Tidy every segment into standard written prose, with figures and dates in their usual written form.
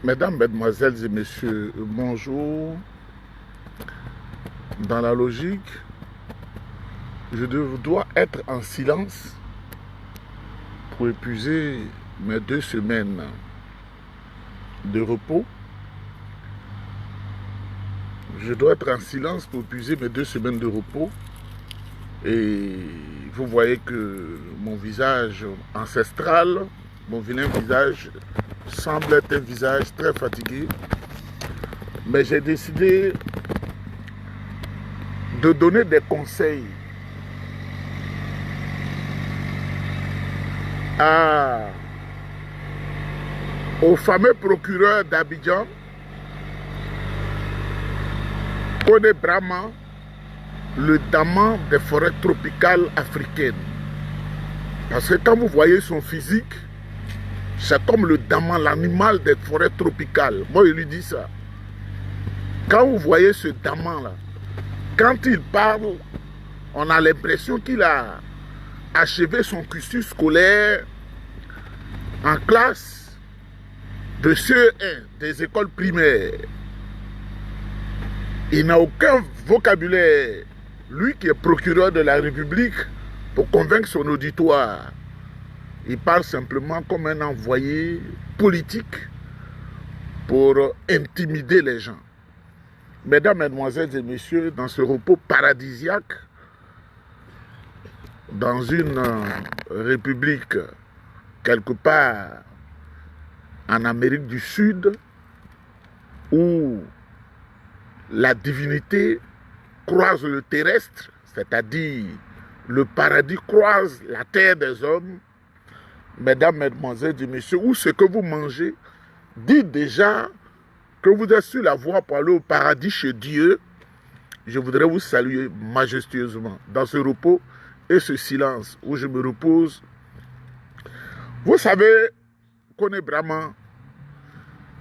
Mesdames, Mesdemoiselles et Messieurs, bonjour. Dans la logique, je dois être en silence pour épuiser mes 2 semaines de repos. Je dois être en silence pour épuiser mes 2 semaines de repos. Et vous voyez que mon visage ancestral, mon vilain visage, semble être un visage très fatigué. Mais j'ai décidé de donner des conseils au fameux procureur d'Abidjan, Kone Brahma, le daman des forêts tropicales africaines. Parce que quand vous voyez son physique, c'est comme le daman, l'animal des forêts tropicales. Moi, je lui dis ça. Quand vous voyez ce daman-là, quand il parle, on a l'impression qu'il a achevé son cursus scolaire en classe de CE1 des écoles primaires. Il n'a aucun vocabulaire, lui qui est procureur de la République, pour convaincre son auditoire. Il parle simplement comme un envoyé politique pour intimider les gens. Mesdames, Mesdemoiselles et Messieurs, dans ce repos paradisiaque, dans une république quelque part en Amérique du Sud, où la divinité croise le terrestre, c'est-à-dire le paradis croise la terre des hommes, mesdames, mesdemoiselles et messieurs, où ce que vous mangez, dites déjà que vous êtes sur la voie pour aller au paradis chez Dieu. Je voudrais vous saluer majestueusement dans ce repos et ce silence où je me repose. Vous savez, Kone Brahma,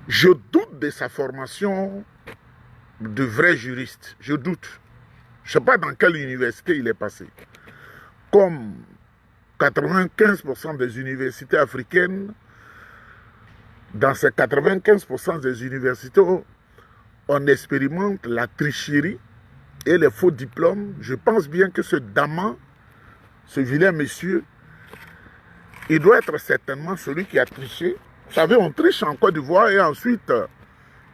je doute de sa formation de vrai juriste. Je doute. Je ne sais pas dans quelle université il est passé. Comme 95% des universités africaines, dans ces 95% des universités, on expérimente la tricherie et les faux diplômes. Je pense bien que ce daman, ce vilain monsieur, il doit être certainement celui qui a triché. Vous savez, on triche en Côte d'Ivoire et ensuite,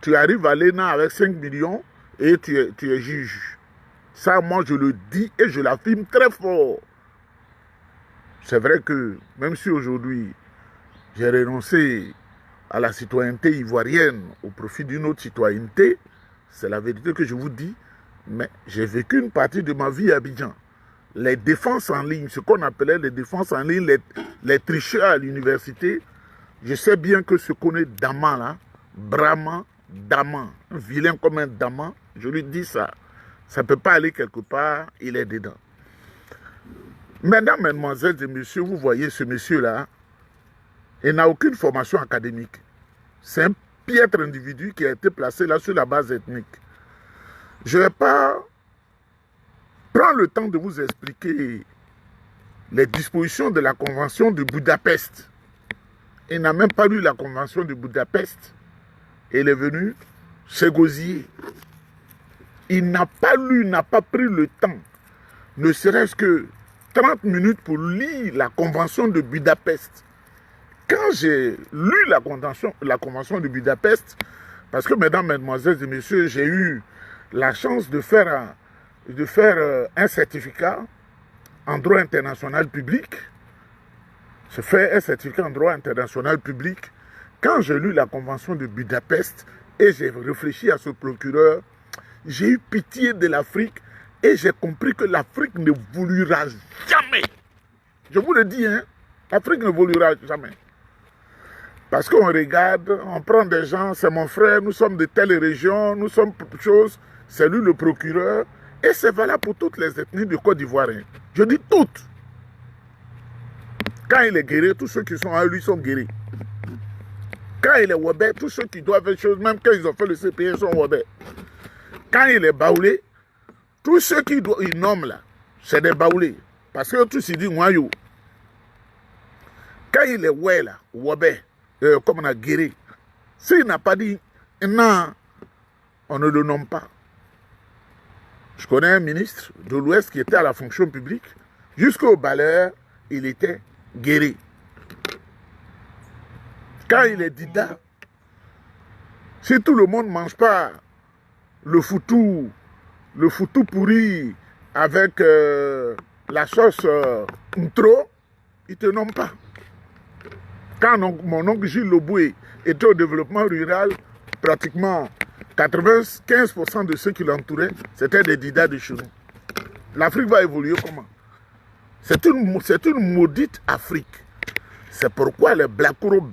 tu arrives à l'ENA avec 5 millions et tu es juge. Ça, moi, je le dis et je l'affirme très fort. C'est vrai que, même si aujourd'hui, j'ai renoncé à la citoyenneté ivoirienne au profit d'une autre citoyenneté, c'est la vérité que je vous dis, mais j'ai vécu une partie de ma vie à Abidjan. Les défenses en ligne, ce qu'on appelait les défenses en ligne, les tricheurs à l'université, je sais bien que ce qu'on est daman là, Brahma, daman, un vilain comme un daman, je lui dis ça. Ça ne peut pas aller quelque part, il est dedans. Mesdames, Mesdemoiselles et Messieurs, vous voyez ce monsieur-là, il n'a aucune formation académique. C'est un piètre individu qui a été placé là sur la base ethnique. Je ne vais pas prendre le temps de vous expliquer les dispositions de la Convention de Budapest. Il n'a même pas lu la Convention de Budapest. Il est venu s'égosiller. Il n'a pas lu, n'a pas pris le temps, ne serait-ce que 30 minutes pour lire la Convention de Budapest. Quand j'ai lu la Convention de Budapest, parce que, mesdames, mesdemoiselles et messieurs, j'ai eu la chance de faire un certificat en droit international public. Je fais un certificat en droit international public. Quand j'ai lu la Convention de Budapest et j'ai réfléchi à ce procureur, j'ai eu pitié de l'Afrique et j'ai compris que l'Afrique n'évoluera jamais. Je vous le dis, hein, l'Afrique n'évoluera jamais. Parce qu'on regarde, on prend des gens, c'est mon frère, nous sommes de telle région, nous sommes chose, c'est lui le procureur, et c'est valable pour toutes les ethnies du Côte d'Ivoire. Je dis toutes. Quand il est guéri, tous ceux qui sont à lui sont guéris. Quand il est Wabé, tous ceux qui doivent faire chose, même quand ils ont fait le CPE, sont Wabé. Quand il est baoulé, tous ceux qui nomment là, c'est des baoulés. Parce que tous ils disent Wayo. Quand il est ouais là, Wabé, comme on a guéri, S'il n'a pas dit non, on ne le nomme pas. Je connais un ministre de l'Ouest qui était à la fonction publique. Jusqu'au balayeur, il était guéri. Quand il est dida, si tout le monde ne mange pas le foutou pourri avec la sauce trop, il ne te nomme pas. Quand mon oncle Gilles Loboué était au développement rural, pratiquement 95% de ceux qui l'entouraient, c'était des didas de chez nous. L'Afrique va évoluer comment? C'est une maudite Afrique. C'est pourquoi les Blakuro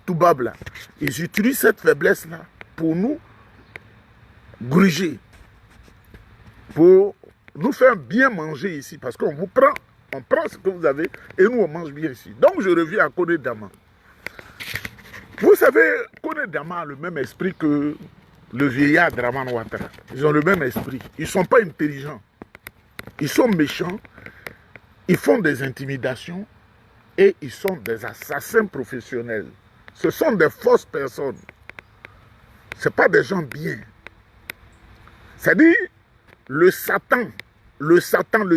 Toubab, là, ils utilisent cette faiblesse-là pour nous gruger, pour nous faire bien manger ici, parce qu'on vous prend, on prend ce que vous avez et nous on mange bien ici. Donc je reviens à Kone Dama. Vous savez, Kone Dama a le même esprit que le vieillard Dramane Ouattara. Ils ont le même esprit. Ils ne sont pas intelligents. Ils sont méchants. Ils font des intimidations. Et ils sont des assassins professionnels. Ce sont des fausses personnes. Ce ne sont pas des gens bien. C'est-à-dire, le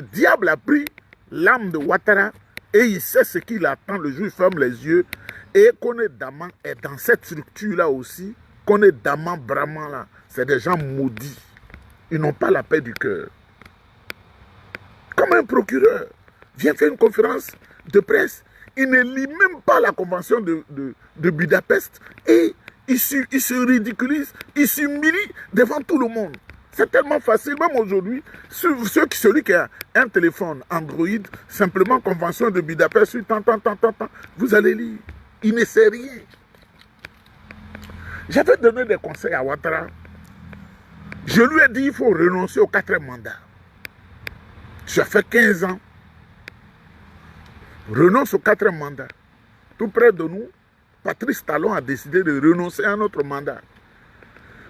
diable a pris l'âme de Ouattara et il sait ce qu'il attend le jour où il ferme les yeux. Et Kone Dama est dans cette structure-là aussi. Kone Dama, Brahman, là, c'est des gens maudits. Ils n'ont pas la paix du cœur. Comme un procureur vient faire une conférence de presse, il ne lit même pas la convention de Budapest et il se ridiculise, il s'humilie devant tout le monde. C'est tellement facile, même aujourd'hui, celui qui a un téléphone Android, simplement convention de Budapest, vous allez lire. Il ne sait rien. J'avais donné des conseils à Ouattara. Je lui ai dit qu'il faut renoncer au 4e mandat. Ça fait 15 ans. Renonce au 4e mandat. Tout près de nous, Patrice Talon a décidé de renoncer à un autre mandat.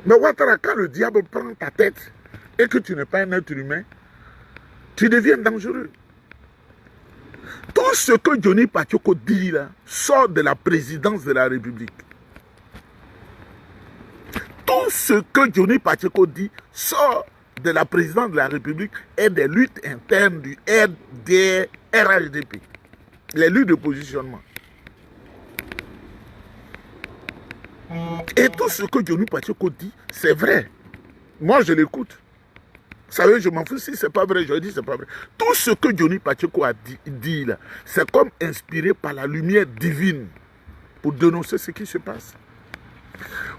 Mais Ouattara, quand le diable prend ta tête et que tu n'es pas un être humain, tu deviens dangereux. Tout ce que Johnny Pachoko dit là sort de la présidence de la République. Tout ce que Johnny Pachoko dit sort de la présidence de la République et des luttes internes du RHDP. Les luttes de positionnement. Et tout ce que Johnny Pachoko dit, c'est vrai. Moi, je l'écoute. Vous savez, je m'en fous si c'est pas vrai, je dis c'est pas vrai. Tout ce que Johnny Pachoko a dit là, c'est comme inspiré par la lumière divine pour dénoncer ce qui se passe.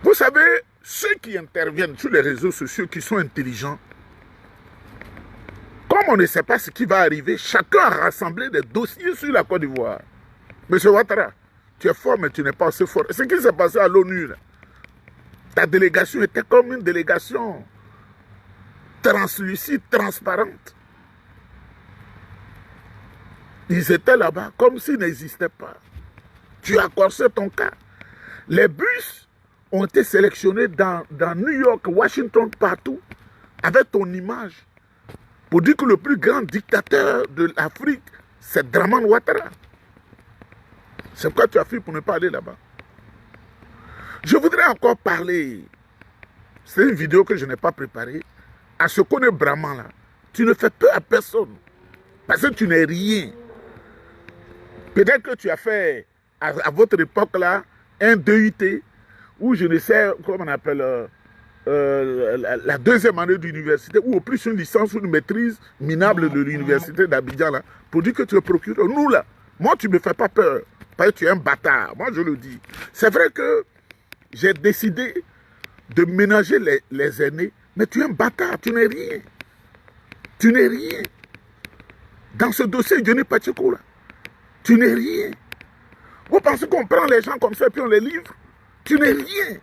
Vous savez, ceux qui interviennent sur les réseaux sociaux, qui sont intelligents, comme on ne sait pas ce qui va arriver, chacun a rassemblé des dossiers sur la Côte d'Ivoire. Monsieur Ouattara, tu es fort, mais tu n'es pas assez fort. Ce qui s'est passé à l'ONU, ta délégation était comme une délégation translucide, transparente. Ils étaient là-bas comme s'ils n'existaient pas. Tu as corsé ton cas. Les bus ont été sélectionnés dans New York, Washington, partout, avec ton image, pour dire que le plus grand dictateur de l'Afrique, c'est Dramane Ouattara. C'est pourquoi tu as fait pour ne pas aller là-bas. Je voudrais encore parler, c'est une vidéo que je n'ai pas préparée, à ce qu'on est Brahman là. Tu ne fais peur à personne, parce que tu n'es rien. Peut-être que tu as fait, à votre époque là, un DUT, ou je ne sais comment on appelle, la 2e année d'université, ou au plus une licence ou une maîtrise minable de l'université d'Abidjan là, pour dire que tu es procureur. Nous là, moi tu ne me fais pas peur, parce que tu es un bâtard, moi je le dis. C'est vrai que j'ai décidé de ménager les aînés, mais tu es un bâtard, tu n'es rien. Tu n'es rien. Dans ce dossier Johnny Pachoko là, tu n'es rien. Vous pensez qu'on prend les gens comme ça et puis on les livre? Tu n'es rien.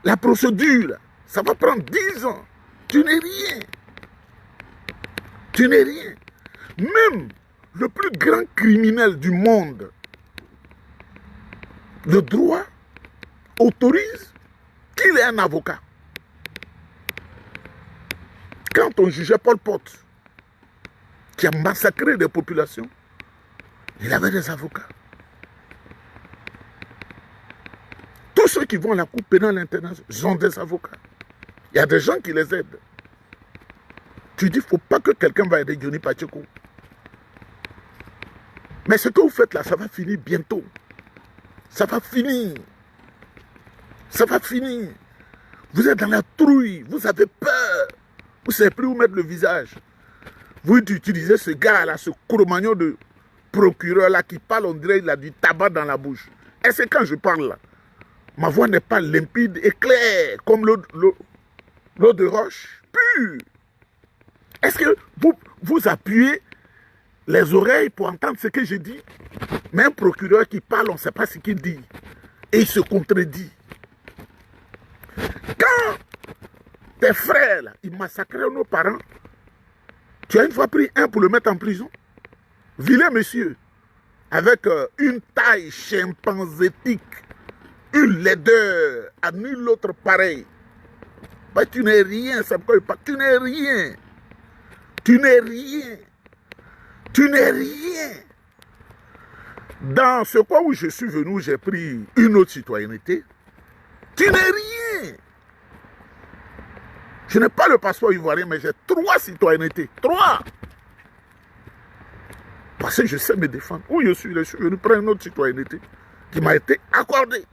La procédure, là, ça va prendre 10 ans. Tu n'es rien. Tu n'es rien. Même le plus grand criminel du monde, le droit autorise qu'il ait un avocat. Quand on jugeait Pol Pot, qui a massacré des populations, il avait des avocats. Tout ceux qui vont à la Cour pénale internationale, ils ont des avocats. Il y a des gens qui les aident. Tu dis, il ne faut pas que quelqu'un va aider Johnny Pacheco. Mais ce que vous faites là, ça va finir bientôt. Ça va finir. Ça va finir. Vous êtes dans la trouille. Vous avez peur. Vous ne savez plus où mettre le visage. Vous utilisez ce gars-là, ce Cro-Magnon de procureur-là qui parle, on dirait qu'il a du tabac dans la bouche. Et c'est quand je parle là. Ma voix n'est pas limpide et claire comme l'eau de roche pure. Est-ce que vous appuyez les oreilles pour entendre ce que je dis? Mais un procureur qui parle, on ne sait pas ce qu'il dit. Et il se contredit. Quand tes frères, là, ils massacraient nos parents, tu as une fois pris un pour le mettre en prison? Vilain monsieur, avec une taille chimpanzétique, une laideur à nul autre pareil. Bah, tu n'es rien, ça me pas. Tu n'es rien. Tu n'es rien. Tu n'es rien. Dans ce coin où je suis venu, j'ai pris une autre citoyenneté. Tu n'es rien. Je n'ai pas le passeport ivoirien, mais j'ai 3 citoyennetés. 3. Parce que je sais me défendre. Où je suis venu prendre une autre citoyenneté qui m'a été accordée.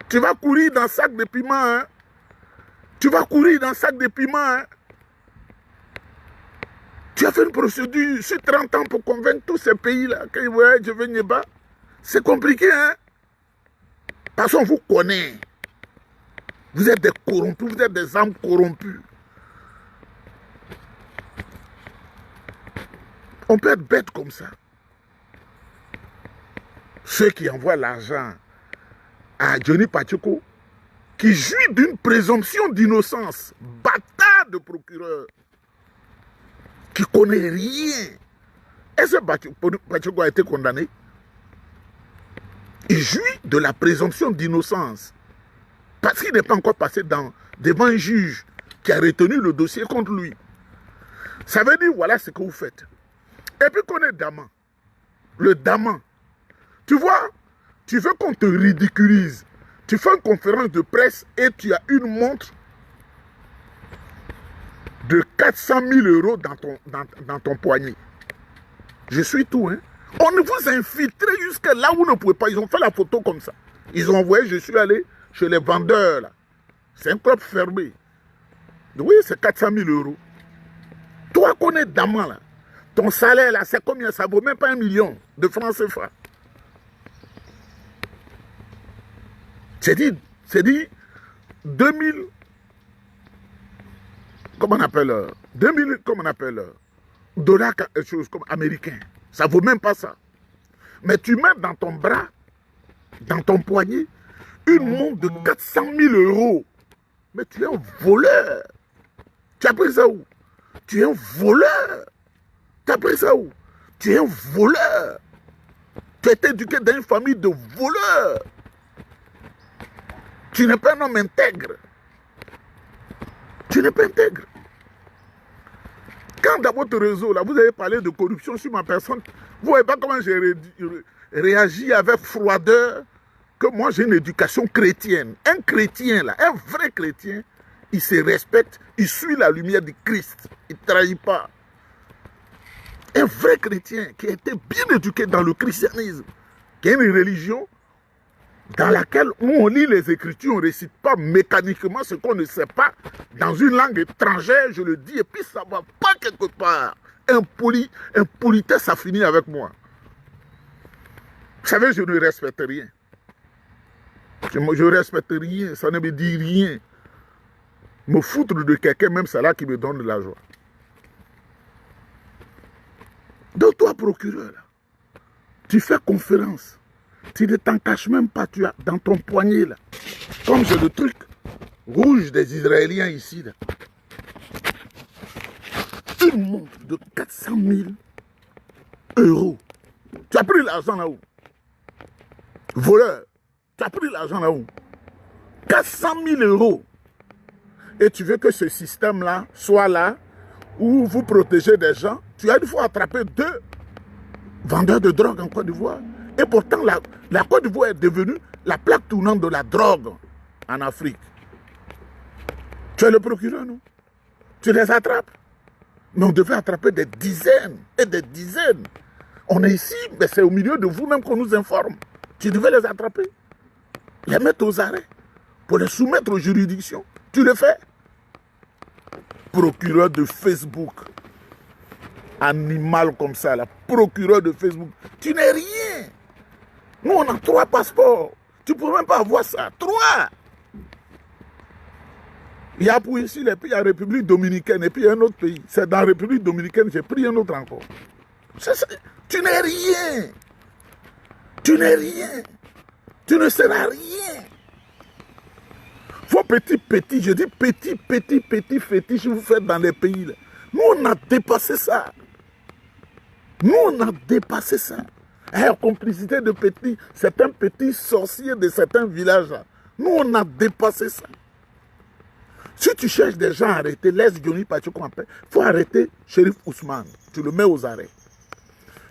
Tu vas courir dans un sac de piment, hein? Tu vas courir dans un sac de piment, hein? Tu as fait une procédure sur 30 ans pour convaincre tous ces pays-là que ouais, je veux Niéba. C'est compliqué, hein? Parce qu'on vous connaît. Vous êtes des corrompus, vous êtes des âmes corrompues. On peut être bête comme ça. Ceux qui envoient l'argent à Johnny Pacheco, qui jouit d'une présomption d'innocence, bâtard de procureur, qui ne connaît rien. Est-ce que Pacheco a été condamné? Il jouit de la présomption d'innocence, parce qu'il n'est pas encore passé devant un juge qui a retenu le dossier contre lui. Ça veut dire, voilà ce que vous faites. Et puis qu'on est Daman. Le Daman. Tu vois, tu veux qu'on te ridiculise. Tu fais une conférence de presse et tu as une montre de 400 000 € dans ton poignet. Je suis tout, hein. On vous a infiltré jusqu'à là où vous ne pouvez pas. Ils ont fait la photo comme ça. Ils ont envoyé, je suis allé chez les vendeurs, là. C'est un club fermé. Oui, c'est 400 000 €. Toi, qu'on est Daman, là. Ton salaire, là, c'est combien? Ça vaut même pas 1 million de francs CFA. C'est dit 2000, comment on appelle, 2000, comment on appelle, dollars, quelque chose comme américain. Ça vaut même pas ça. Mais tu mets dans ton bras, dans ton poignet, une montre de 400 000 €. Mais tu es un voleur. Tu as pris ça où? Tu es un voleur. Tu as pris ça où? Tu es un voleur. Tu as été éduqué dans une famille de voleurs. Tu n'es pas un homme intègre. Tu n'es pas intègre. Quand dans votre réseau, là, vous avez parlé de corruption sur ma personne, vous ne voyez pas comment j'ai réagi avec froideur, que moi j'ai une éducation chrétienne. Un chrétien, là, un vrai chrétien, il se respecte, il suit la lumière du Christ, il ne trahit pas. Un vrai chrétien qui a été bien éduqué dans le christianisme, qui a une religion dans laquelle on lit les Écritures, on ne récite pas mécaniquement ce qu'on ne sait pas, dans une langue étrangère, je le dis, et puis ça ne va pas quelque part. Impolitesse, ça finit avec moi. Vous savez, je ne respecte rien. Je ne respecte rien, ça ne me dit rien. Me foutre de quelqu'un, même c'est là qui me donne de la joie. Donc toi, procureur, tu fais conférence. Tu ne t'en caches même pas, tu as dans ton poignet là. Comme j'ai le truc rouge des Israéliens ici là. Une montre de 400 000 €. Tu as pris l'argent là où? Voleur. Tu as pris l'argent là où? 400 000 €. Et tu veux que ce système là soit là où vous protégez des gens. Tu as une fois attrapé 2 vendeurs de drogue en Côte d'Ivoire. Et pourtant, la Côte d'Ivoire est devenue la plaque tournante de la drogue en Afrique. Tu es le procureur, non? Tu les attrapes. Mais on devait attraper des dizaines et des dizaines. On est ici, mais c'est au milieu de vous-même qu'on nous informe. Tu devais les attraper, les mettre aux arrêts, pour les soumettre aux juridictions. Tu le fais. Procureur de Facebook. Animal comme ça, là. Procureur de Facebook. Tu n'es rien. Nous, on a 3 passeports. Tu ne peux même pas avoir ça. 3. Il y a pour ici les pays, il y a la République dominicaine et puis il y a un autre pays. C'est dans la République dominicaine, j'ai pris un autre encore. Tu n'es rien. Tu n'es rien. Tu ne seras rien. Vos petits, je dis petits fétiches que vous faites dans les pays. Là. Nous, on a dépassé ça. Nous, on a dépassé ça. La complicité de certains petits sorciers de certains villages. Là. Nous, on a dépassé ça. Si tu cherches des gens à arrêter, laisse Johnny Pacheco en paix. Il faut arrêter Shérif Ousmane. Tu le mets aux arrêts.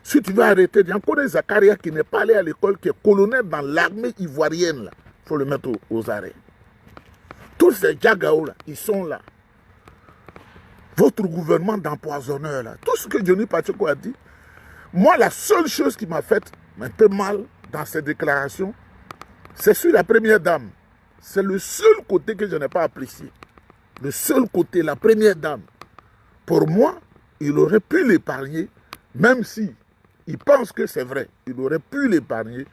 Si tu veux arrêter Diankone Zakaria qui n'est pas allé à l'école, qui est colonel dans l'armée ivoirienne, il faut le mettre aux arrêts. Tous ces Djagao là, ils sont là. Votre gouvernement d'empoisonneurs là, tout ce que Johnny Pacheco a dit, moi la seule chose qui m'a fait un peu mal dans ces déclarations, c'est sur la première dame. C'est le seul côté que je n'ai pas apprécié. Le seul côté, la première dame. Pour moi, il aurait pu l'épargner, même si il pense que c'est vrai. Il aurait pu l'épargner.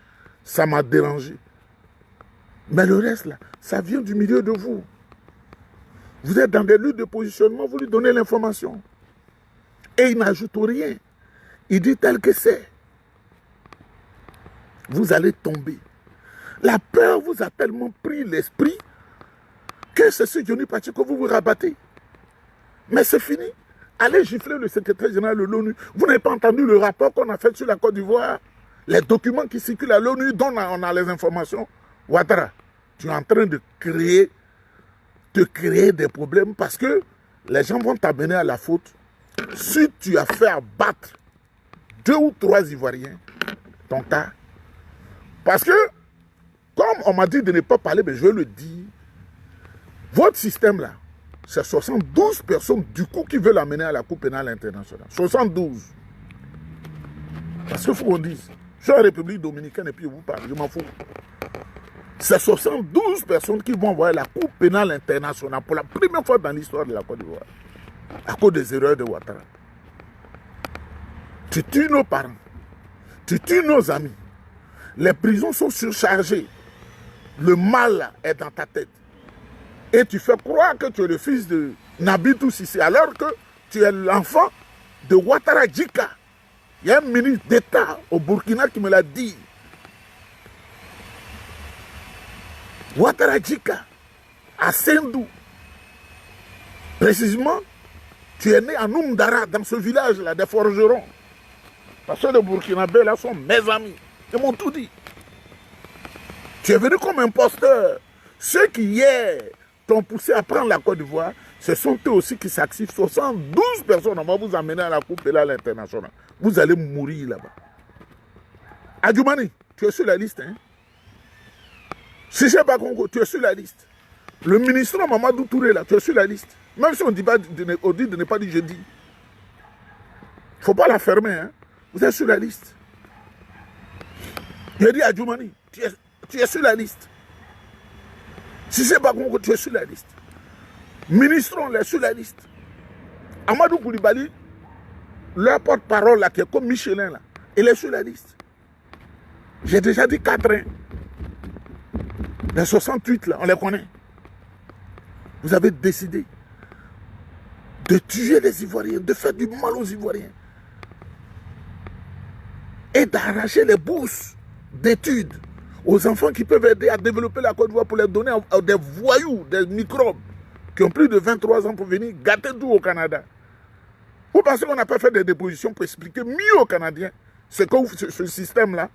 Ça m'a dérangé. Mais le reste, là, ça vient du milieu de vous. Vous êtes dans des luttes de positionnement, vous lui donnez l'information. Et il n'ajoute rien. Il dit tel que c'est. Vous allez tomber. La peur vous a tellement pris l'esprit que c'est ce Johnny Pacheco que vous vous rabattez. Mais c'est fini. Allez gifler le secrétaire général de l'ONU. Vous n'avez pas entendu le rapport qu'on a fait sur la Côte d'Ivoire? Les documents qui circulent à l'ONU dont on a les informations. Ouattara, tu es en train de créer des problèmes parce que les gens vont t'amener à la faute. Si tu as fait abattre 2 ou 3 Ivoiriens, ton cas. Parce que, comme on m'a dit de ne pas parler, mais je le dis, votre système là, c'est 72 personnes du coup qui veulent l'amener à la Cour pénale internationale. 72. Parce qu'il faut qu'on dise, je suis en République dominicaine et puis je vous parle, je m'en fous. C'est 72 personnes qui vont envoyer la Cour pénale internationale pour la première fois dans l'histoire de la Côte d'Ivoire. À cause des erreurs de Ouattara. Tu tues nos parents. Tu tues nos amis. Les prisons sont surchargées. Le mal est dans ta tête. Et tu fais croire que tu es le fils de Nabitou Sissi, alors que tu es l'enfant de Ouattara Djika. Il y a un ministre d'État au Burkina qui me l'a dit. Ouattara Djika, à Sendou. Précisément, tu es né à Noumdara, dans ce village-là, des forgerons. Parce que les Burkinabés là sont mes amis. Ils m'ont tout dit. Tu es venu comme imposteur. Ceux qui hier t'ont poussé à prendre la Côte d'Ivoire, ce sont eux aussi qui s'activent. 72 personnes, on va vous amener à la Coupe pénale internationale. Vous allez mourir là-bas. Adjoumani, tu es sur la liste. Hein? Sissé Bakongo, tu es sur la liste. Le ministre Mamadou Touré, là, tu es sur la liste. Même si on dit de ne pas dire je dis. Il ne faut pas la fermer. Hein? Vous êtes sur la liste. Je dis à Djoumani, tu es sur la liste. Si c'est Bakongo, tu es sur la liste. Ministron, il est sur la liste. Amadou Koulibaly, leur porte-parole, là, qui est comme Michelin, là, il est sur la liste. J'ai déjà dit 4 ans. Les 68, là, on les connaît. Vous avez décidé de tuer les Ivoiriens, de faire du mal aux Ivoiriens. Et d'arracher les bourses d'études aux enfants qui peuvent aider à développer la Côte d'Ivoire pour les donner à des voyous, des microbes qui ont plus de 23 ans pour venir gâter tout au Canada. Vous pensez qu'on n'a pas fait des dépositions pour expliquer mieux aux Canadiens ce système-là?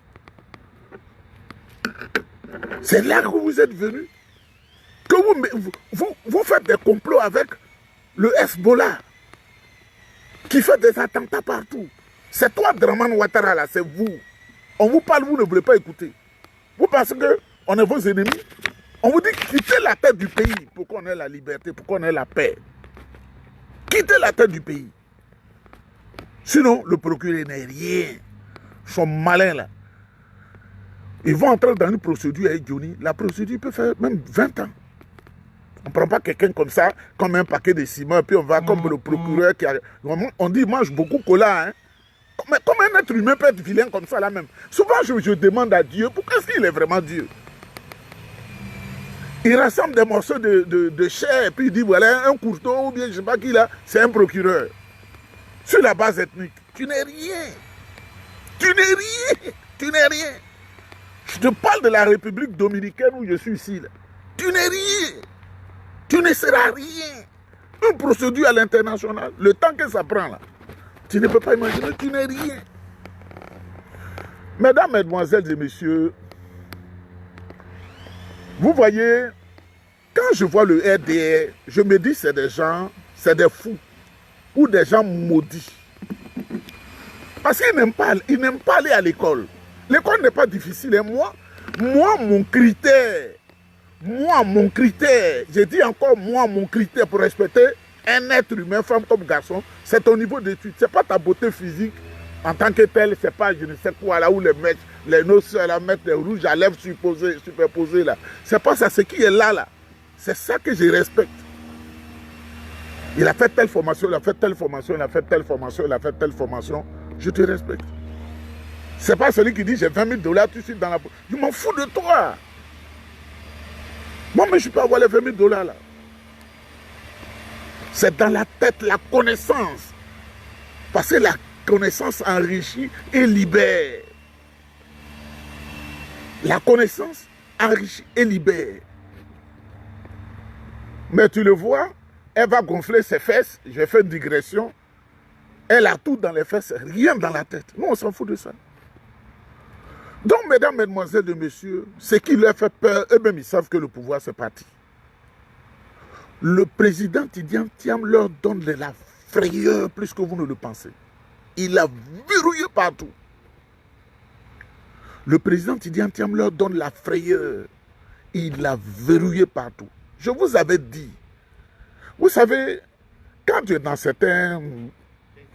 C'est là que vous êtes venus. Que vous faites des complots avec le Hezbollah qui fait des attentats partout. C'est toi, Draman Ouattara, là, c'est vous. On vous parle, vous ne voulez pas écouter. Vous pensez que On est vos ennemis. On vous dit quittez la tête du pays pour qu'on ait la liberté, pour qu'on ait la paix. Quittez la tête du pays. Sinon, le procureur n'est rien. Ils sont malins là. Ils vont entrer dans une procédure avec Johnny. La procédure peut faire même 20 ans. On ne prend pas quelqu'un comme ça, comme un paquet de ciment, puis on va comme le procureur qui a... On dit, il mange beaucoup de cola. Hein. Comment un être humain peut être vilain comme ça là même? Souvent, je demande à Dieu, pourquoi est-ce qu'il est vraiment Dieu? Il rassemble des morceaux de chair, et puis il dit, voilà, un couteau, ou bien je ne sais pas qui là, c'est un procureur. Sur la base ethnique, tu n'es rien. Tu n'es rien. Tu n'es rien. Je te parle de la République dominicaine où je suis ici. Là. Tu n'es rien. Tu ne seras rien. Une procédure à l'international, le temps que ça prend là, tu ne peux pas imaginer, tu n'es rien. Mesdames, mesdemoiselles et messieurs, vous voyez, quand je vois le RDR, je me dis c'est des gens, c'est des fous ou des gens maudits. Parce qu'ils n'aiment pas aller à l'école. L'école n'est pas difficile. Et moi, mon critère, j'ai dit encore, mon critère pour respecter un être humain, femme comme garçon, c'est ton niveau d'études. Ce n'est pas ta beauté physique en tant que telle, c'est pas je ne sais quoi là où nos soeurs là mettent les rouges à lèvres superposés là. C'est pas ça, ce qui est là. C'est ça que je respecte. Il a fait telle formation, il a fait telle formation, il a fait telle formation, il a fait telle formation. Je te respecte. C'est pas celui qui dit j'ai 20 000 $, tout de suite dans la poche. Je m'en fous de toi. Moi, mais je peux avoir les 20 000 $ là. C'est dans la tête la connaissance. Parce que la connaissance enrichit et libère. La connaissance enrichit et libère. Mais tu le vois, elle va gonfler ses fesses. J'ai fait une digression. Elle a tout dans les fesses, rien dans la tête. Nous, on s'en fout de ça. Donc, mesdames, mesdemoiselles et messieurs, ce qui leur fait peur, eux-mêmes, ils savent que le pouvoir, c'est parti. Le président Tidjane Thiam leur donne de la frayeur plus que vous ne le pensez. Il a verrouillé partout. Le président Tidjane Thiam leur donne la frayeur. Il a verrouillé partout. Je vous avais dit, vous savez, quand tu es dans certains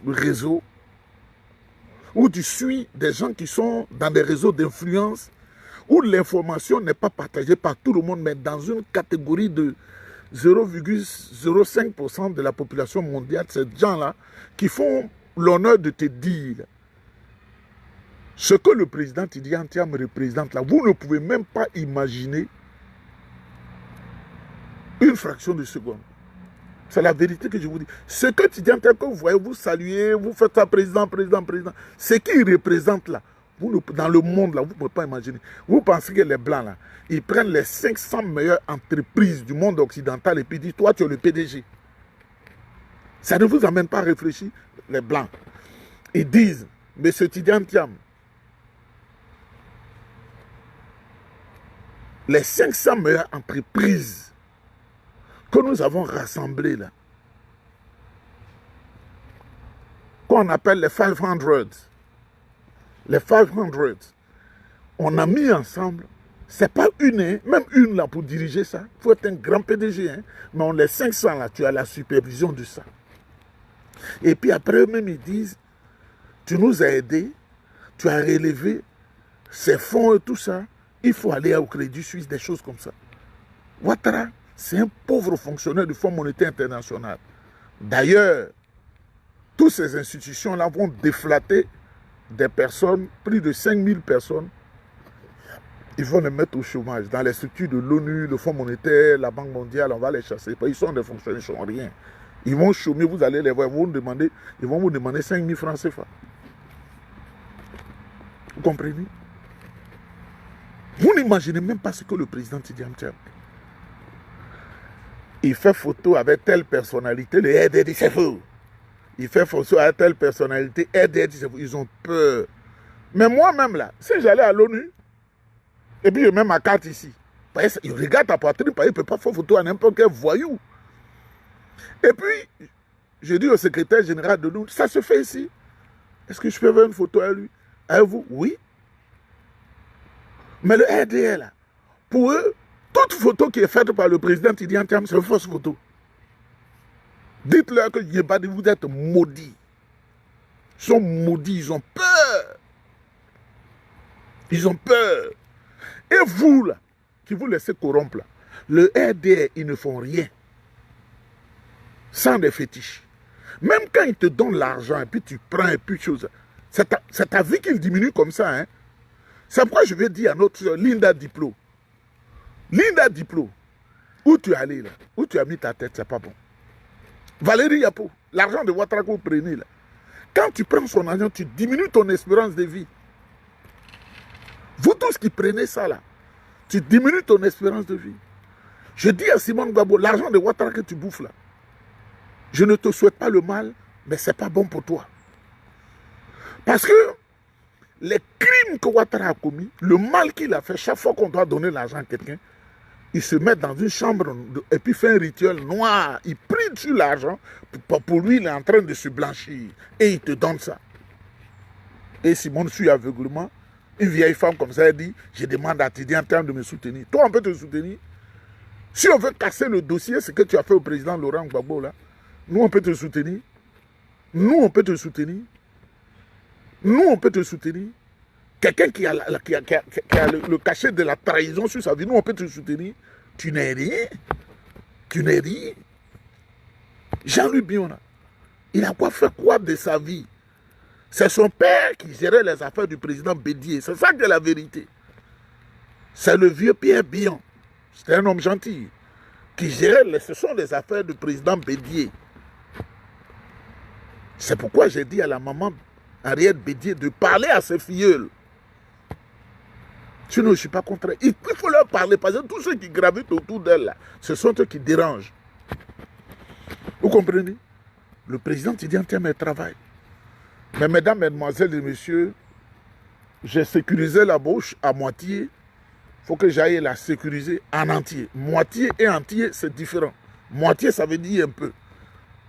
réseaux, où tu suis des gens qui sont dans des réseaux d'influence, où l'information n'est pas partagée par tout le monde, mais dans une catégorie de 0,05% de la population mondiale, ces gens-là qui font l'honneur de te dire ce que le président Tidjane Thiam représente là. Vous ne pouvez même pas imaginer une fraction de seconde. C'est la vérité que je vous dis. Ce que Tidjane Thiam, que vous voyez, vous saluez, vous faites ça, président. Ce qu'il représente là, dans le monde là, vous ne pouvez pas imaginer. Vous pensez que les Blancs là, ils prennent les 500 meilleures entreprises du monde occidental et puis disent, toi tu es le PDG. Ça ne vous amène pas à réfléchir, les Blancs. Ils disent, monsieur Tidjane Thiam, les 500 meilleures entreprises que nous avons rassemblées là, qu'on appelle les 500, on a mis ensemble, c'est pas une, même une là pour diriger ça, il faut être un grand PDG, hein, mais on les 500 là, tu as la supervision de ça. Et puis après eux-mêmes ils disent, tu nous as aidés, tu as relevé ces fonds et tout ça, il faut aller au Crédit Suisse, des choses comme ça. Ouattara, c'est un pauvre fonctionnaire du Fonds monétaire international. D'ailleurs, toutes ces institutions-là vont déflater des personnes, plus de 5000 personnes. Ils vont les mettre au chômage. Dans les structures de l'ONU, le Fonds monétaire, la Banque mondiale, on va les chasser. Ils sont des fonctionnaires, ils ne sont rien. Ils vont chômer, vous allez les voir, ils vont vous demander 5000 francs CFA. Vous comprenez? Vous n'imaginez même pas ce que le président Tidjane Thiam. Il fait photo avec telle personnalité, le RDR dit c'est faux. Il fait photo avec telle personnalité, RDR dit c'est faux. Ils ont peur. Mais moi-même là, si j'allais à l'ONU, et puis je mets ma carte ici, il regarde ta poitrine, il ne peut pas faire photo à n'importe quel voyou. Et puis, je dis au secrétaire général de l'ONU, ça se fait ici. Est-ce que je peux faire une photo à lui? Avec vous? Oui. Mais le RDR là, Pour eux, toute photo qui est faite par le président Tidi Anthiam, c'est une fausse photo. Dites-leur que Yebadi, vous êtes maudits. Ils sont maudits, ils ont peur. Ils ont peur. Et vous, là, qui vous laissez corrompre, là, le RDR, ils ne font rien. Sans des fétiches. Même quand ils te donnent l'argent, et puis tu prends, et puis chose, c'est ta vie qu'ils diminuent comme ça. Hein? C'est pourquoi je vais dire à notre soeur, Linda Diplo. Linda Diplo, où tu es allé là, où tu as mis ta tête, c'est pas bon. Valérie Yapo, l'argent de Ouattara que vous prenez là, quand tu prends son argent, tu diminues ton espérance de vie. Vous tous qui prenez ça là, tu diminues ton espérance de vie. Je dis à Simone Gbagbo, l'argent de Ouattara que tu bouffes là, je ne te souhaite pas le mal, mais ce n'est pas bon pour toi. Parce que les crimes que Ouattara a commis, le mal qu'il a fait, chaque fois qu'on doit donner l'argent à quelqu'un, il se met dans une chambre et puis fait un rituel noir. Il prie sur l'argent. Pour lui, il est en train de se blanchir. Et il te donne ça. Et Simone suit aveuglement. Une vieille femme comme ça, elle dit, je demande à Tidi Anthiam de me soutenir. Toi, on peut te soutenir. Si on veut casser le dossier, ce que tu as fait au président Laurent Gbagbo, là, nous, on peut te soutenir. Nous, on peut te soutenir. Nous, on peut te soutenir. Quelqu'un qui a, le cachet de la trahison sur sa vie, nous, on peut te soutenir. Tu n'es rien. Tu n'es rien. Jean-Louis Biona, il a fait quoi de sa vie? C'est son père qui gérait les affaires du président Bédié. C'est ça qui est la vérité. C'est le vieux Pierre Bion. C'était un homme gentil. Qui gérait, ce sont les affaires du président Bédié. C'est pourquoi j'ai dit à la maman Henriette Bédié de parler à ses filleuls. Sinon, je ne suis pas contre. Il faut leur parler, parce que tous ceux qui gravitent autour d'elle, ce sont eux qui dérangent. Vous comprenez? Le président Tidi Anthiam travaille. Mais mesdames, mesdemoiselles et messieurs, j'ai sécurisé la bouche à moitié. Il faut que j'aille la sécuriser en entier. Moitié et entier, c'est différent. Moitié, ça veut dire un peu.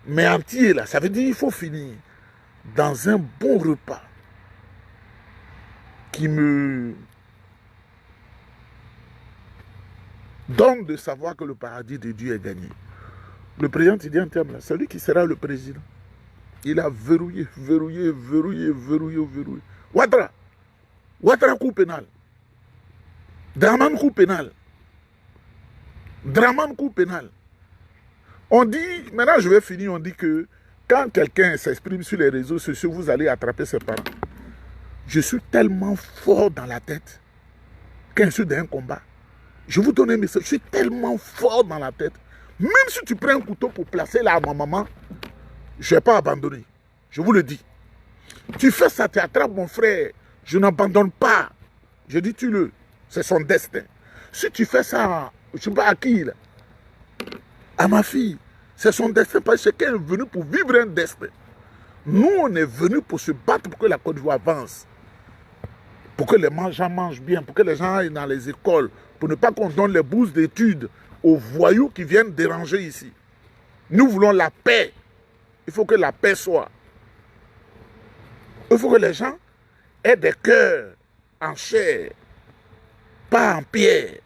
Mais entier, là, ça veut dire qu'il faut finir dans un bon repas qui me donne de savoir que le paradis de Dieu est gagné. Le président Tidi Anthiam, c'est lui qui sera le président. Il a verrouillé. Ouattara coup pénal. Draman coup pénal. On dit, maintenant je vais finir, on dit que quand quelqu'un s'exprime sur les réseaux sociaux, vous allez attraper ses parents. Je suis tellement fort dans la tête quand je suis dans un combat. Je vous donne un message, je suis tellement fort dans la tête. Même si tu prends un couteau pour placer là à ma maman, je ne vais pas abandonner. Je vous le dis. Tu fais ça, tu attrapes mon frère. Je n'abandonne pas. Je dis tue-le. C'est son destin. Si tu fais ça, je ne sais pas à qui, là. À ma fille. C'est son destin parce que chacun est venu pour vivre un destin. Nous, on est venus pour se battre pour que la Côte d'Ivoire avance. Pour que les gens mangent bien, pour que les gens aillent dans les écoles, pour ne pas qu'on donne les bourses d'études aux voyous qui viennent déranger ici. Nous voulons la paix. Il faut que la paix soit. Il faut que les gens aient des cœurs en chair, pas en pierre.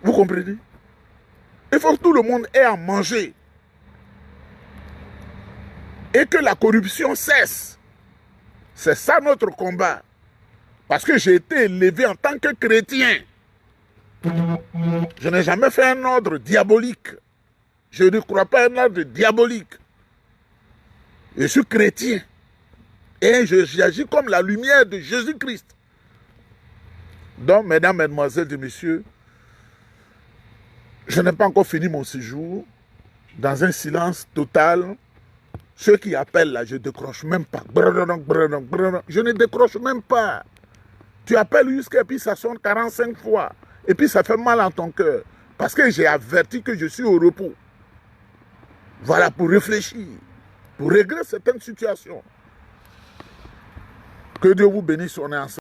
Vous comprenez? Il faut que tout le monde ait à manger. Et que la corruption cesse. C'est ça notre combat. Parce que j'ai été élevé en tant que chrétien. Je n'ai jamais fait un ordre diabolique. Je ne crois pas à un ordre diabolique. Je suis chrétien. Et j'agis comme la lumière de Jésus-Christ. Donc, mesdames, mesdemoiselles et messieurs, je n'ai pas encore fini mon séjour. Dans un silence total. Ceux qui appellent là, je ne décroche même pas. Je ne décroche même pas. Tu appelles jusqu'à puis ça sonne 45 fois. Et puis ça fait mal en ton cœur. Parce que j'ai averti que je suis au repos. Voilà, pour réfléchir. Pour régler certaines situations. Que Dieu vous bénisse, on est ensemble.